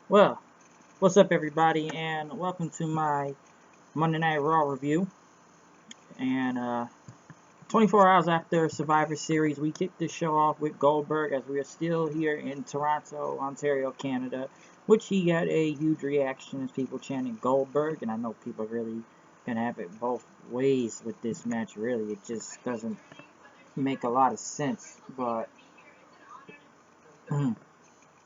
Well, what's up, everybody, and welcome to my Monday Night Raw review. And 24 hours after Survivor Series, we kicked the show off with Goldberg as we are still here in Toronto, Ontario, Canada, which he got a huge reaction as people chanting Goldberg, and I know people really gonna have it both ways with this match. Really, it just doesn't make a lot of sense, but.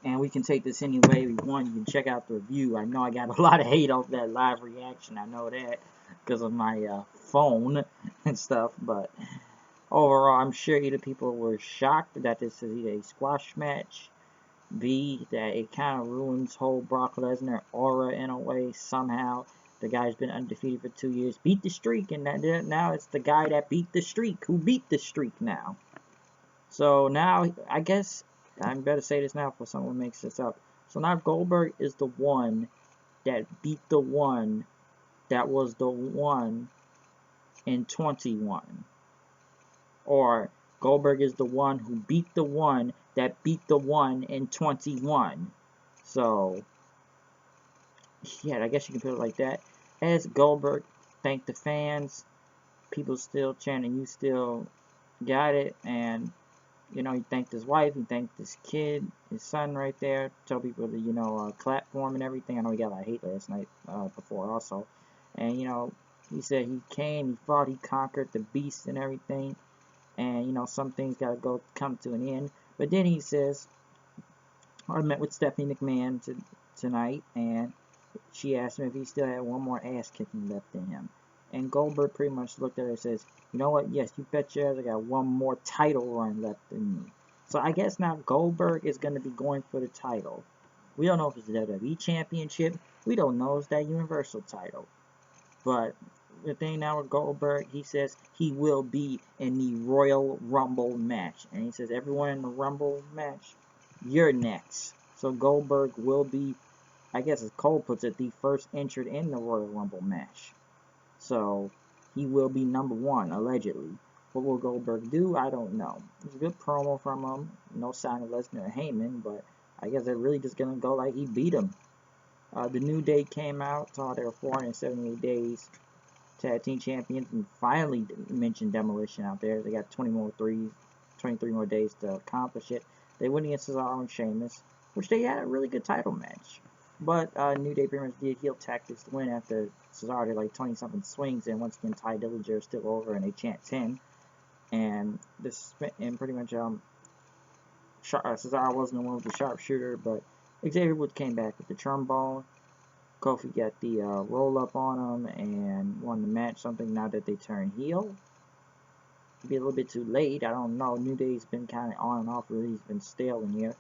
And we can take this any way we want. You can check out the review. I know I got a lot of hate off that live reaction. I know that because of my phone and stuff. But overall, I'm sure either people were shocked that this is either a squash match, B, that it kind of ruins whole Brock Lesnar aura in a way somehow. The guy's been undefeated for 2 years, beat the streak, and now it's the guy that beat the streak who beat the streak now. So now, I guess, I better say this now before someone makes this up. So now Goldberg is the one that beat the one that was the one in 21. Or Goldberg is the one who beat the one that beat the one in 21. So, yeah, I guess you can put it like that. As Goldberg thanked the fans, people still chanting, you still got it, and you know, he thanked his wife, he thanked his kid, his son right there, tell people to, you know, clap for him and everything. I know he got a lot of hate last night, before also. And, you know, he said he came, he fought, he conquered the beast and everything. And, you know, some things got to come to an end. But then he says, I met with Stephanie McMahon tonight, and she asked him if he still had one more ass kicking left in him. And Goldberg pretty much looked at her and says, you know what, yes, you bet your ass I got one more title run left in me. So I guess now Goldberg is going to be going for the title. We don't know if it's the WWE Championship. We don't know if it's that Universal title. But the thing now with Goldberg, he says he will be in the Royal Rumble match. And he says everyone in the Rumble match, you're next. So Goldberg will be, I guess as Cole puts it, the first entered in the Royal Rumble match. So, he will be number one, allegedly. What will Goldberg do? I don't know. It's a good promo from him. No sign of Lesnar or Heyman, but I guess they're really just going to go like he beat him. The New Day came out, saw there were 478 days. Tag Team Champions, and finally mentioned Demolition out there. They got 23 more days to accomplish it. They went against Cesaro and Sheamus, which they had a really good title match. But New Day pretty much did heel tactics to win after Cesaro did like 20-something swings, and once again Ty Dillinger is still over, and they chant 10. And pretty much Cesaro wasn't the one with the sharpshooter, but Xavier Woods came back with the trombone. Kofi got the roll up on him and won the match. Something now that they turn heel. It'd be a little bit too late. I don't know. New Day's been kind of on and off. Really, he's been stale in here.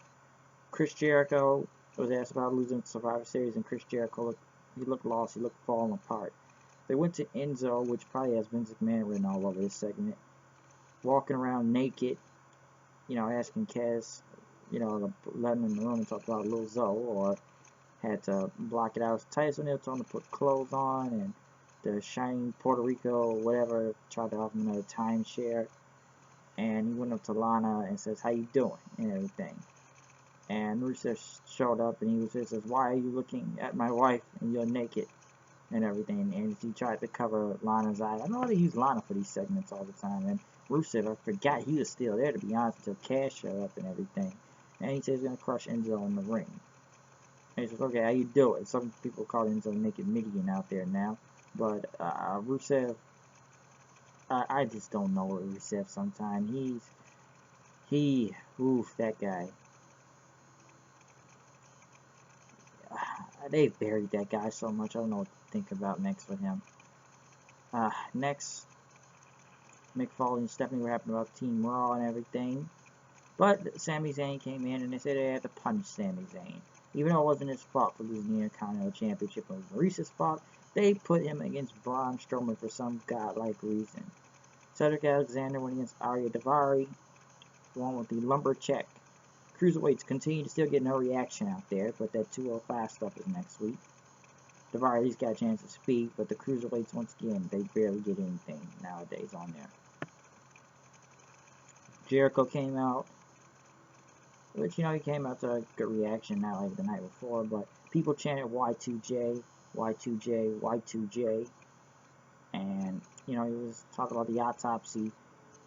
Chris Jericho was asked about losing the Survivor Series, and Chris Jericho looked lost. He looked falling apart. They went to Enzo, which probably has Vince McMahon written all over this segment, walking around naked, you know, asking Cass, you know, to let him in the room and talk about Lil Zoe, or had to block it out. Titus O'Neil told him to put clothes on, and the shining Puerto Rico, whatever, tried to offer him another timeshare, and he went up to Lana and says, how you doing, and everything. And Rusev showed up, and he says, why are you looking at my wife and you're naked and everything? And he tried to cover Lana's eye. I know they use Lana for these segments all the time. And Rusev, I forgot he was still there, to be honest, until Cash showed up and everything. And he says he's going to crush Enzo in the ring. And he says, okay, how you doing? Some people call Enzo Naked Midian out there now. But Rusev, I just don't know what Rusev sometimes. That guy. They buried that guy so much. I don't know what to think about next with him. Next, Mick Foley and Stephanie were happy about Team Raw and everything. But Sami Zayn came in and they said they had to punish Sami Zayn. Even though it wasn't his fault for losing the Intercontinental Championship, it was Maurice's fault. They put him against Braun Strowman for some godlike reason. Cedric Alexander went against Arya Daivari, along with the Lumberjack. Cruiserweights continue to still get no reaction out there, but that 205 stuff is next week. Daivari at least got a chance to speak, but the Cruiserweights, once again, they barely get anything nowadays on there. Jericho came out, Which, you know, he came out to a good reaction, not like the night before, but people chanted Y2J, Y2J, Y2J, and, you know, he was talking about the autopsy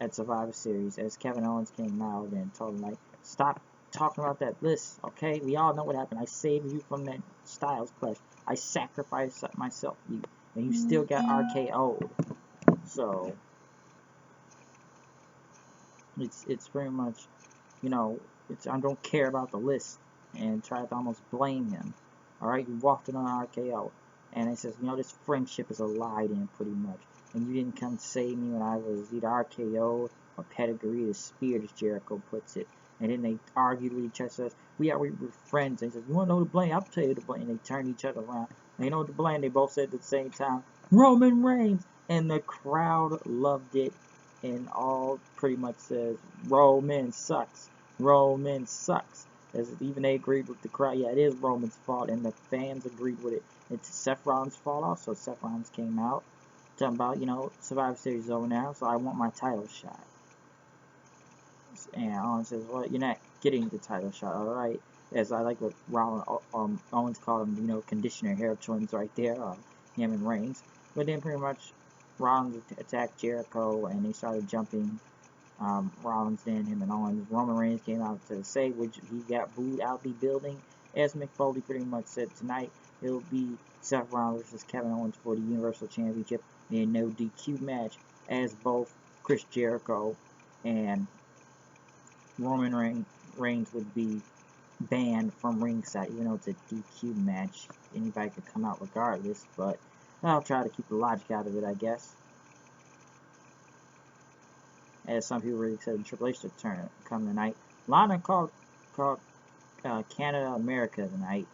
at Survivor Series as Kevin Owens came out and told him, like, stop talking about that list, okay? We all know what happened. I saved you from that Styles clash. I sacrificed myself for you, and you still got RKO'd. So, it's pretty much, you know, I don't care about the list, and tried to almost blame him. Alright, you walked in on RKO, and it says, you know, this friendship is a lie then, pretty much. And you didn't come save me when I was either RKO or pedigree, as Spear, as Jericho puts it. And then they argued with each other, says, we were friends. And he says, you want to know the blame? I'll tell you the blame. And they turned each other around. And they know the blame. They both said at the same time, Roman Reigns. And the crowd loved it. And all pretty much says, Roman sucks. Roman sucks. As even they agreed with the crowd. Yeah, it is Roman's fault. And the fans agreed with it. It's Seth Rollins' fault also. Seth Rollins came out talking about, you know, Survivor Series is over now, so I want my title shot. And Owens says, well, you're not getting the title shot, alright? As I like what Owens called him, you know, conditioner hair twins right there, him and Reigns. But then pretty much Rollins attacked Jericho, and they started jumping Rollins, then him and Owens. Roman Reigns came out to save, which he got booed out the building. As Mick Foley pretty much said tonight, it'll be Seth Rollins versus Kevin Owens for the Universal Championship in a no DQ match, as both Chris Jericho and Roman Reigns would be banned from ringside, even though it's a DQ match. Anybody could come out regardless, but I'll try to keep the logic out of it, I guess. As some people really said, Triple H to turn come tonight. Lana called Canada America tonight.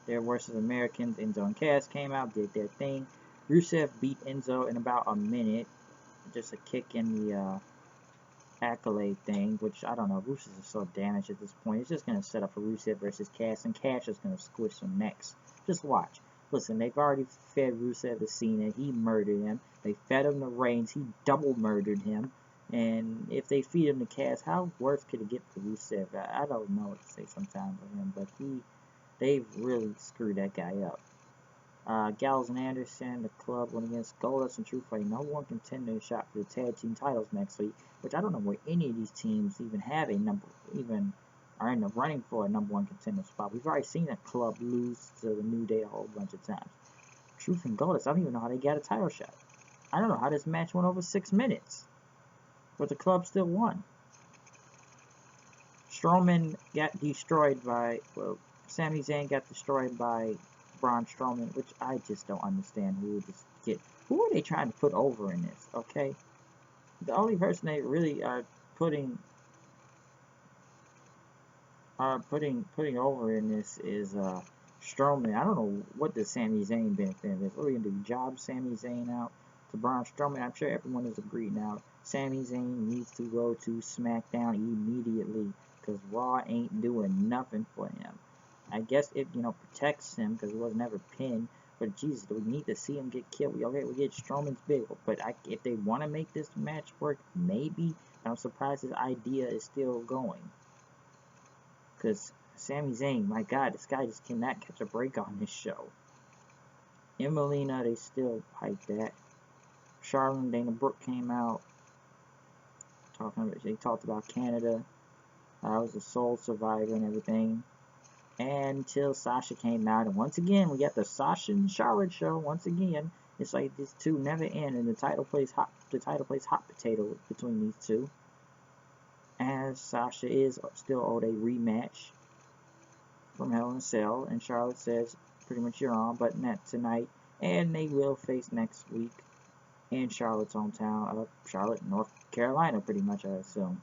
Their versus Americans. Enzo and Cass came out, did their thing. Rusev beat Enzo in about a minute. Just a kick in the accolade thing, which I don't know. Rusev is so damaged at this point. It's just going to set up for Rusev versus Cass, and Cass is going to squish him next. Just watch. Listen, they've already fed Rusev to Cena. He murdered him. They fed him to Reigns. He double murdered him. And if they feed him to Cass, how worse could it get for Rusev? I don't know what to say sometimes with him, but they've really screwed that guy up. Gallows and Anderson, the club went against Goldust and Truth for a #1 contender shot for the tag team titles next week, which I don't know where any of these teams even have are in the running for a #1 contender spot. We've already seen a club lose to the New Day a whole bunch of times. Truth and Goldust, I don't even know how they got a title shot. I don't know how this match went over 6 minutes, but the club still won. Strowman got destroyed by, well, Sami Zayn got destroyed by Braun Strowman, which I just don't understand who are they trying to put over in this, okay? The only person they really are putting over in this is Strowman. I don't know what the Sami Zayn benefit is. What are we gonna do? Job Sami Zayn out to Braun Strowman? I'm sure everyone has agreed now. Sami Zayn needs to go to SmackDown immediately because Raw ain't doing nothing for him. I guess it, you know, protects him because he was never pinned. But Jesus, do we need to see him get killed? Okay, we get Strowman's big. But if they want to make this match work, maybe. I'm surprised his idea is still going. Because Sami Zayn, my God, this guy just cannot catch a break on this show. Emelina, they still hype that. Charlotte and Dana Brooke came out. They talked about Canada. I was a sole survivor and everything. Until Sasha came out, and once again we got the Sasha and Charlotte show. Once again, it's like these two never end, and the title plays hot potato between these two. As Sasha is still owed a rematch from Hell in a Cell, and Charlotte says pretty much you're on, but not tonight, and they will face next week in Charlotte's hometown, Charlotte, North Carolina, pretty much, I assume.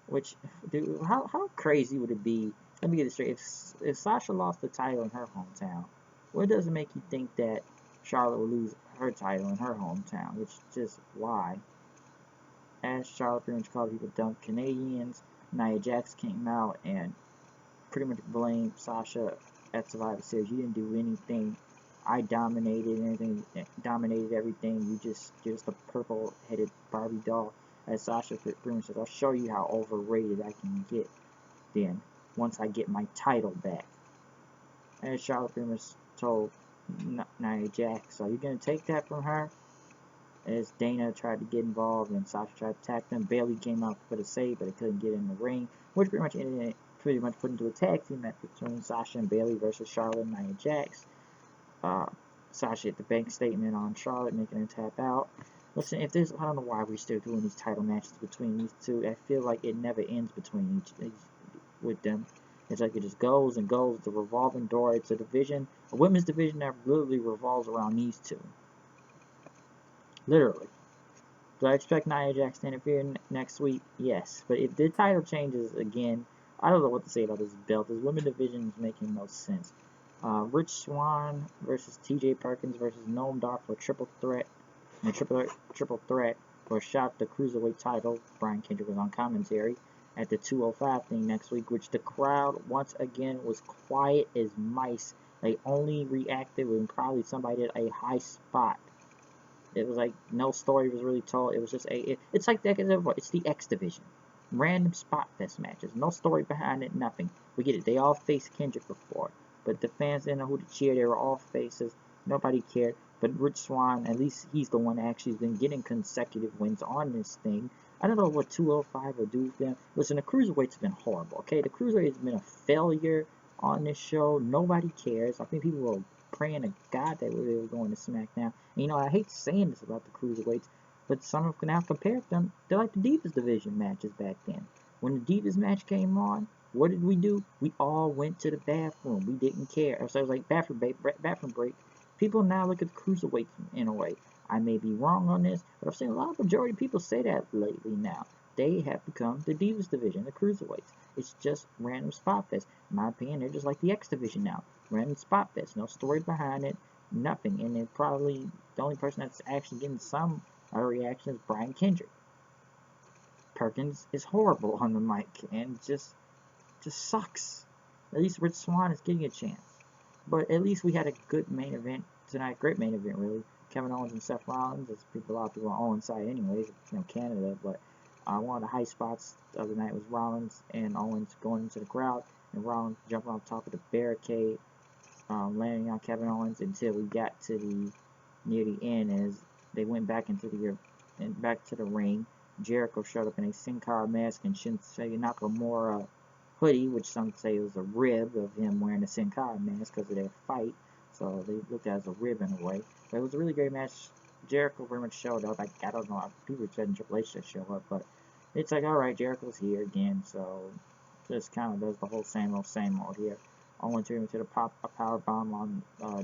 Which, dude, how crazy would it be? Let me get this straight. If Sasha lost the title in her hometown, what does it make you think that Charlotte will lose her title in her hometown? Which just why? As Charlotte pretty much called people dumb Canadians, Nia Jax came out and pretty much blamed Sasha at Survivor Series. You didn't do anything. I dominated everything. You're just a purple-headed Barbie doll. As Sasha pretty much says, I'll show you how overrated I can get. then, once I get my title back. And Charlotte pretty much told Nia Jax, are you going to take that from her? As Dana tried to get involved and Sasha tried to attack them. Bayley came out for the save, but they couldn't get in the ring, which pretty much ended it, put into a tag team match between Sasha and Bayley versus Charlotte and Nia Jax. Sasha hit the bank statement on Charlotte, making her tap out. Listen, I don't know why we're still doing these title matches between these two. I feel like it never ends between with them. It's like it just goes and goes. It's a revolving door. It's a division, a women's division that literally revolves around these two. Literally. Do I expect Nia Jax to interfere next week? Yes. But if the title changes again, I don't know what to say about this belt. This women's division is making no sense. Rich Swann versus TJ Perkins versus Noam Dar for a triple threat. And a triple threat for a shot at the Cruiserweight title. Brian Kendrick was on commentary at the 205 thing next week, which the crowd, once again, was quiet as mice. They only reacted when probably somebody did a high spot. It was like no story was really told. It was just it's like it's the X Division. Random spot fest matches. No story behind it, nothing. We get it. They all faced Kendrick before. But the fans didn't know who to cheer. They were all faces. Nobody cared. But Rich Swann, at least he's the one that actually has been getting consecutive wins on this thing. I don't know what 205 will do for them. Listen, the Cruiserweight's been horrible, okay? The Cruiserweight has been a failure on this show. Nobody cares. I think people were praying to God that they were going to SmackDown. And, you know, I hate saying this about the Cruiserweights, but some have now compared them. They're like the Divas division matches back then. When the Divas match came on, what did we do? We all went to the bathroom. We didn't care. So it was like bathroom break. People now look at the Cruiserweights in a way. I may be wrong on this, but I've seen a lot of majority of people say that lately now. They have become the Divas division, the Cruiserweights. It's just random spot fest. In my opinion, they're just like the X division now. Random spot fest. No story behind it. Nothing. And then probably the only person that's actually getting some reaction is Brian Kendrick. Perkins is horrible on the mic and just sucks. At least Rich Swann is getting a chance. But at least we had a good main event tonight. Great main event, really. Kevin Owens and Seth Rollins. A lot of people on Owens' side anyways, Canada. But one of the high spots of the night was Rollins and Owens going into the crowd. And Rollins jumping on top of the barricade, landing on Kevin Owens until we got to near the end as they went back into back to the ring. Jericho showed up in a Sin Cara mask and Shinsuke Nakamura hoodie, which some say was a rib of him wearing a Sin Cara mask because of their fight. So they looked at it as a rib in a way. But it was a really great match. Jericho very much showed up. I don't know. People said Triple H to show up, but it's like, alright, Jericho's here again. So just kind of does the whole same old here. Owens took him to the power bomb on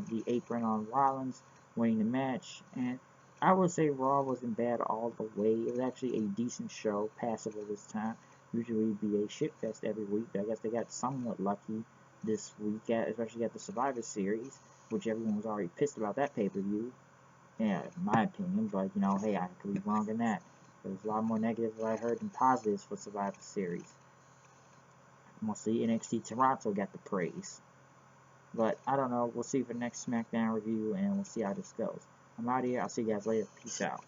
the apron on Rolins, winning the match. And I would say Raw wasn't bad all the way. It was actually a decent show, passable this time. Usually it'd be a shitfest every week, but I guess they got somewhat lucky this week, especially at the Survivor Series, which everyone was already pissed about that pay-per-view. Yeah, in my opinion, but, you know, hey, I could be wrong in that. There's a lot more negatives that I heard than positives for Survivor Series. Mostly NXT Toronto got the praise. But, I don't know, we'll see for the next SmackDown review, and we'll see how this goes. I'm out of here, I'll see you guys later, peace out.